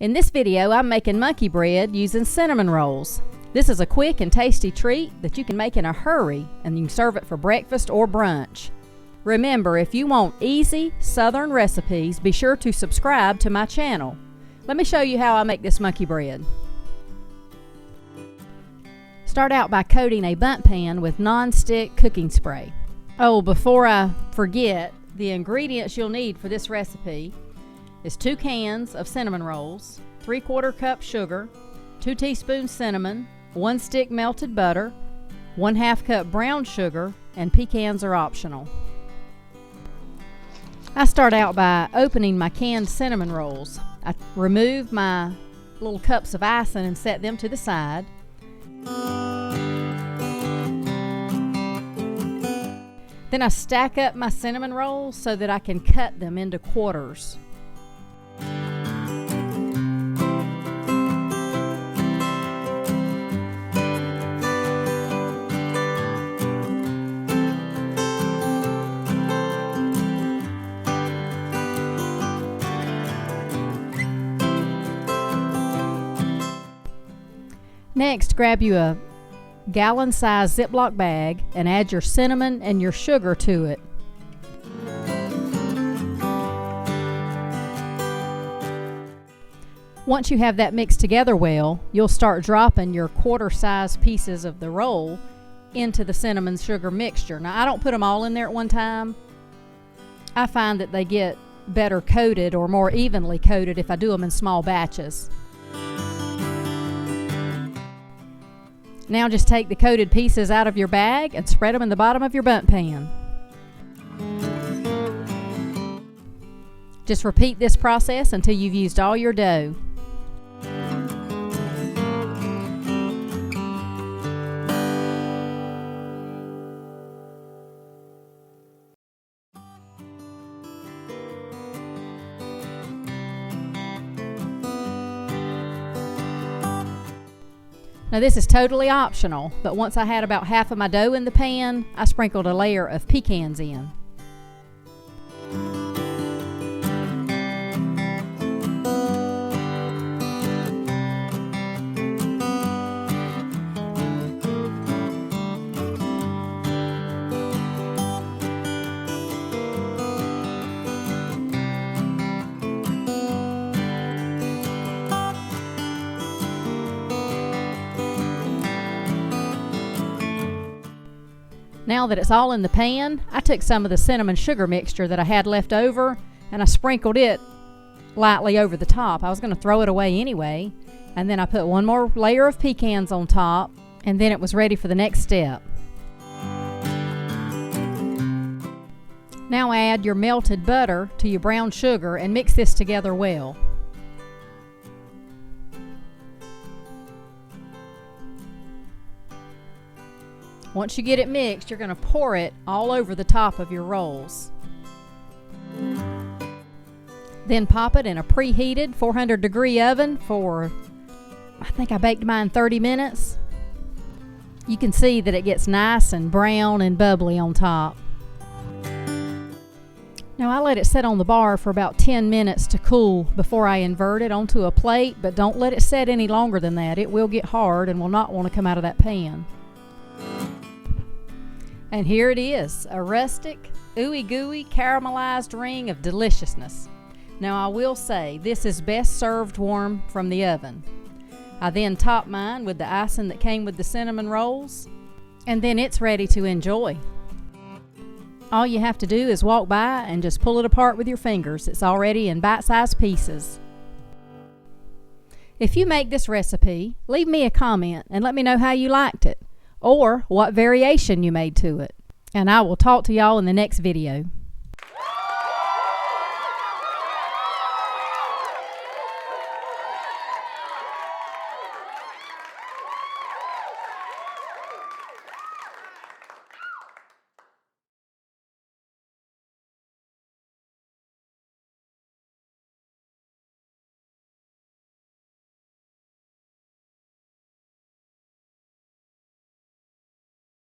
In this video, I'm making monkey bread using cinnamon rolls. This is a quick and tasty treat that you can make in a hurry, and you can serve it for breakfast or brunch. Remember, if you want easy Southern recipes, be sure to subscribe to my channel. Let me show you how I make this monkey bread. Start out by coating a bundt pan with non-stick cooking spray. Oh, before I forget, the ingredients you'll need for this recipe is 2 cans of cinnamon rolls, 3/4 cup sugar, 2 teaspoons cinnamon, 1 stick melted butter, 1/2 cup brown sugar, and pecans are optional. I start out by opening my canned cinnamon rolls. I remove my little cups of icing and set them to the side. Then I stack up my cinnamon rolls so that I can cut them into quarters. Next, grab you a gallon-sized Ziploc bag and add your cinnamon and your sugar to it. Once you have that mixed together well, you'll start dropping your quarter-sized pieces of the roll into the cinnamon sugar mixture. Now, I don't put them all in there at one time. I find that they get better coated or more evenly coated if I do them in small batches. Now just take the coated pieces out of your bag and spread them in the bottom of your bundt pan. Just repeat this process until you've used all your dough. Now this is totally optional, but once I had about half of my dough in the pan, I sprinkled a layer of pecans in. Now that it's all in the pan, I took some of the cinnamon sugar mixture that I had left over and I sprinkled it lightly over the top. I was going to throw it away anyway, and then I put one more layer of pecans on top, and then it was ready for the next step. Now add your melted butter to your brown sugar and mix this together well. Once you get it mixed, you're going to pour it all over the top of your rolls. Then pop it in a preheated 400-degree oven for, I think I baked mine 30 minutes. You can see that it gets nice and brown and bubbly on top. Now I let it sit on the bar for about 10 minutes to cool before I invert it onto a plate, but don't let it set any longer than that. It will get hard and will not want to come out of that pan. And here it is, a rustic, ooey-gooey, caramelized ring of deliciousness. Now I will say, this is best served warm from the oven. I then top mine with the icing that came with the cinnamon rolls, and then it's ready to enjoy. All you have to do is walk by and just pull it apart with your fingers. It's already in bite-sized pieces. If you make this recipe, leave me a comment and let me know how you liked it, or what variation you made to it. And I will talk to y'all in the next video.